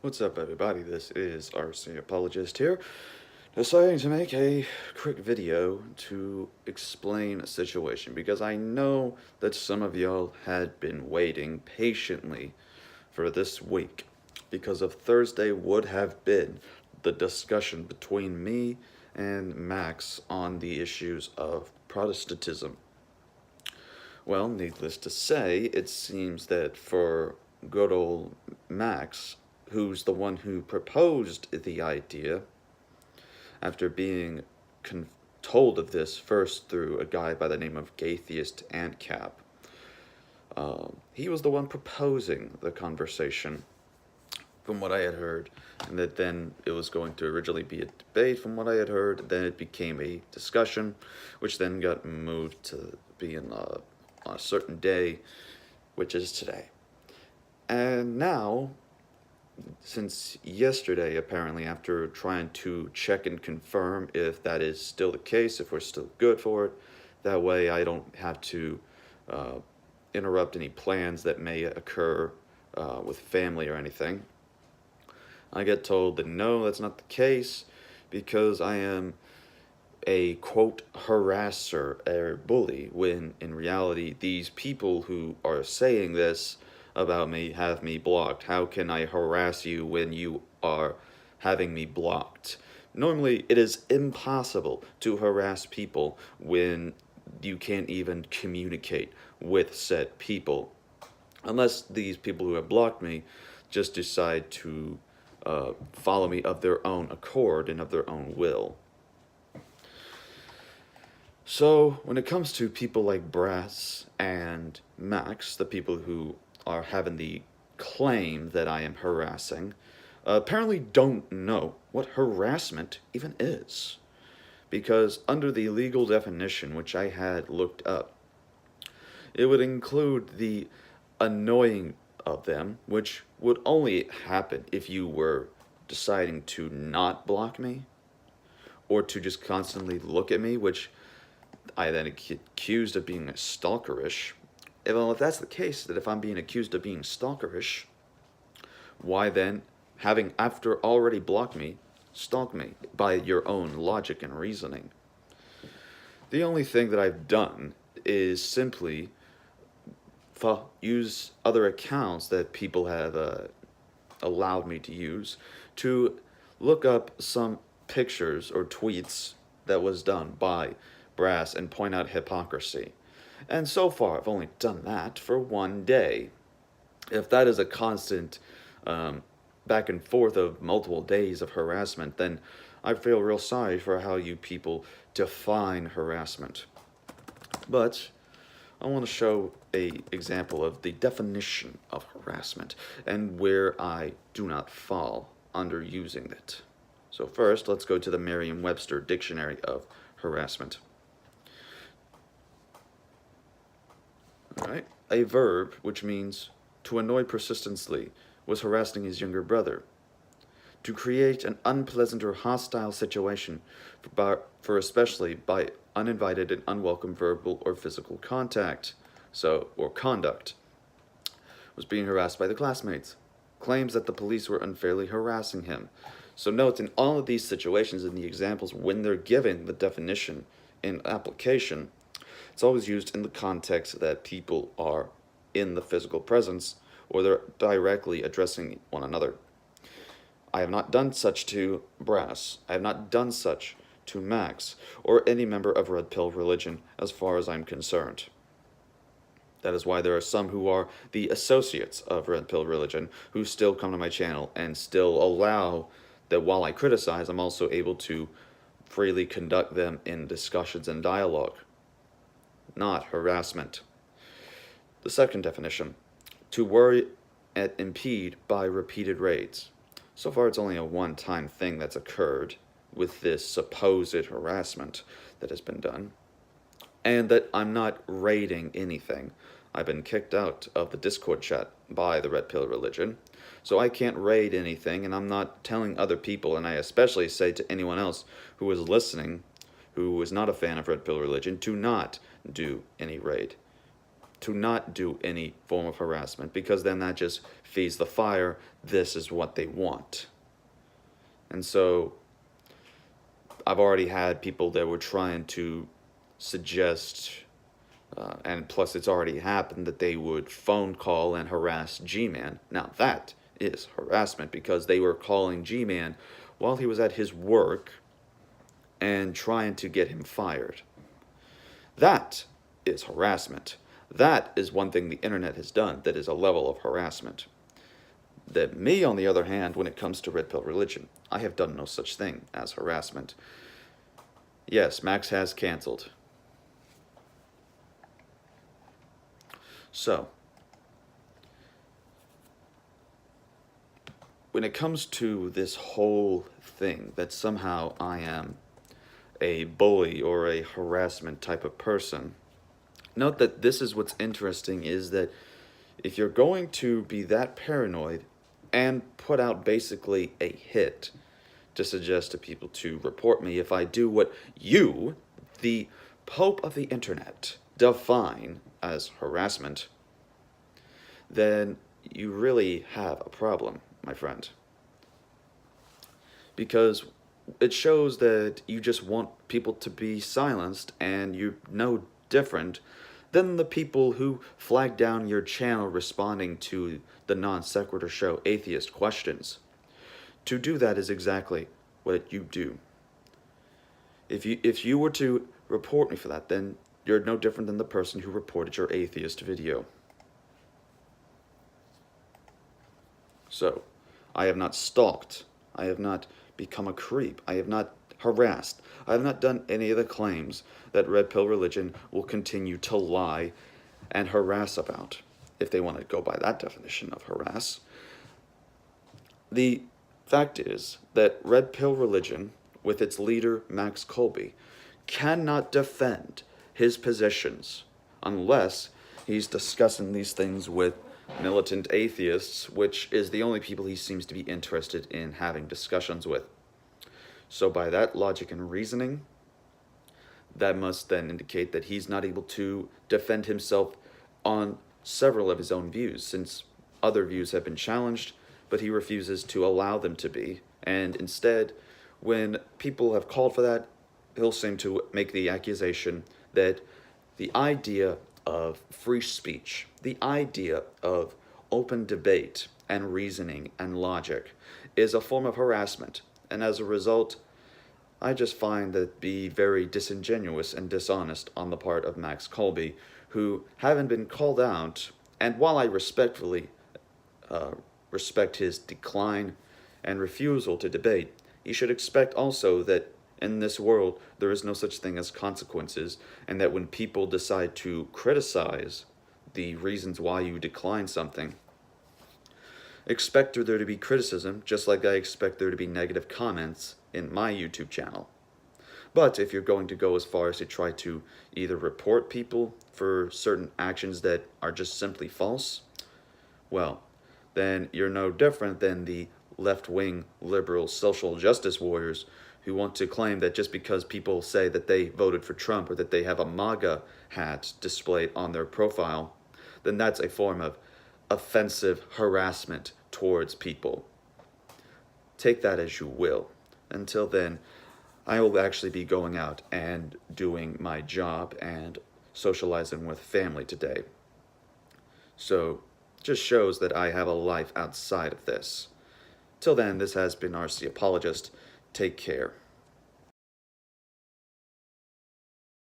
What's up, everybody? This is RC Apologist here, deciding to make a quick video to explain a situation because I know that some of y'all had been waiting patiently for this week because of Thursday would have been the discussion between me and Max on the issues of Protestantism. Well, needless to say, it seems that for good old Max, who's the one who proposed the idea, after being told of this first through a guy by the name of Gaytheist Antcap, he was the one proposing the conversation, from what I had heard, and that then it was going to originally be a debate, from what I had heard, then it became a discussion, which then got moved to being on a certain day, which is today. And now, since yesterday, apparently, after trying to check and confirm if that is still the case, if we're still good for it, that way I don't have to interrupt any plans that may occur with family or anything. I get told that no, that's not the case, because I am a quote harasser or bully, when in reality these people who are saying this about me have me blocked. How can I harass you when you are having me blocked? Normally it is impossible to harass people when you can't even communicate with said people, unless these people who have blocked me just decide to follow me of their own accord and of their own will. So, when it comes to people like Brass and Max, the people who are having the claim that I am harassing, apparently don't know what harassment even is. Because under the legal definition, which I had looked up, it would include the annoying of them, which would only happen if you were deciding to not block me, or to just constantly look at me, which I then accused of being stalkerish. Well, if that's the case, that if I'm being accused of being stalkerish, why then, having after already blocked me, stalk me by your own logic and reasoning? The only thing that I've done is simply use other accounts that people have allowed me to use to look up some pictures or tweets that was done by Brass and point out hypocrisy. And so far, I've only done that for one day. If that is a constant back and forth of multiple days of harassment, then I feel real sorry for how you people define harassment. But I want to show a example of the definition of harassment and where I do not fall under using it. So first, let's go to the Merriam-Webster Dictionary of Harassment. Alright, a verb which means to annoy persistently was harassing his younger brother. To create an unpleasant or hostile situation for especially by uninvited and unwelcome verbal or physical contact, or conduct. Was being harassed by the classmates. Claims that the police were unfairly harassing him. So note, in all of these situations, in the examples, when they're given the definition in application, it's always used in the context that people are in the physical presence, or they're directly addressing one another. I have not done such to Brass. I have not done such to Max, or any member of Red Pill religion, as far as I'm concerned. That is why there are some who are the associates of Red Pill religion who still come to my channel and still allow that while I criticize, I'm also able to freely conduct them in discussions and dialogue. Not harassment. The second definition, to worry and impede by repeated raids. So far, it's only a one-time thing that's occurred with this supposed harassment that has been done, and that I'm not raiding anything. I've been kicked out of the Discord chat by the Red Pill religion, so I can't raid anything, and I'm not telling other people, and I especially say to anyone else who is listening, who is not a fan of Red Pill religion, to not do any raid. to not do any form of harassment, because then that just feeds the fire. This is what they want. And so I've already had people that were trying to suggest, and plus it's already happened, that they would phone call and harass G-Man. Now that is harassment, because they were calling G-Man while he was at his work and trying to get him fired. That is harassment. That is one thing the internet has done that is a level of harassment. That me, on the other hand, when it comes to Red Pill Religion, I have done no such thing as harassment. Yes, Max has canceled. So, when it comes to this whole thing, that somehow I am a bully or a harassment type of person, note that this is what's interesting, is that if you're going to be that paranoid and put out basically a hit to suggest to people to report me if I do what you, the Pope of the Internet, define as harassment, then you really have a problem, my friend. Because it shows that you just want people to be silenced, and you're no different than the people who flag down your channel responding to the Non Sequitur Show atheist questions. To do that is exactly what you do. If you were to report me for that, then you're no different than the person who reported your atheist video. So, I have not stalked. I have not become a creep. I have not harassed. I have not done any of the claims that Red Pill Religion will continue to lie and harass about, if they want to go by that definition of harass. The fact is that Red Pill Religion, with its leader Max Kolbe, cannot defend his positions unless he's discussing these things with militant atheists, which is the only people he seems to be interested in having discussions with. So by that logic and reasoning, that must then indicate that he's not able to defend himself on several of his own views, since other views have been challenged, but he refuses to allow them to be. And instead, when people have called for that, he'll seem to make the accusation that the idea of free speech, the idea of open debate and reasoning and logic, is a form of harassment. And as a result, I just find that be very disingenuous and dishonest on the part of Max Kolbe, who, having been called out, and while I respectfully respect his decline and refusal to debate, he should expect also that in this world there is no such thing as consequences, and that when people decide to criticize the reasons why you decline something, expect there to be criticism, just like I expect there to be negative comments in my YouTube channel. But if you're going to go as far as to try to either report people for certain actions that are just simply false, well, then you're no different than the left-wing liberal social justice warriors who want to claim that just because people say that they voted for Trump or that they have a MAGA hat displayed on their profile, then that's a form of offensive harassment towards people. Take that as you will. Until then, I will actually be going out and doing my job and socializing with family today. So, just shows that I have a life outside of this. Till then, this has been RC Apologist. Take care.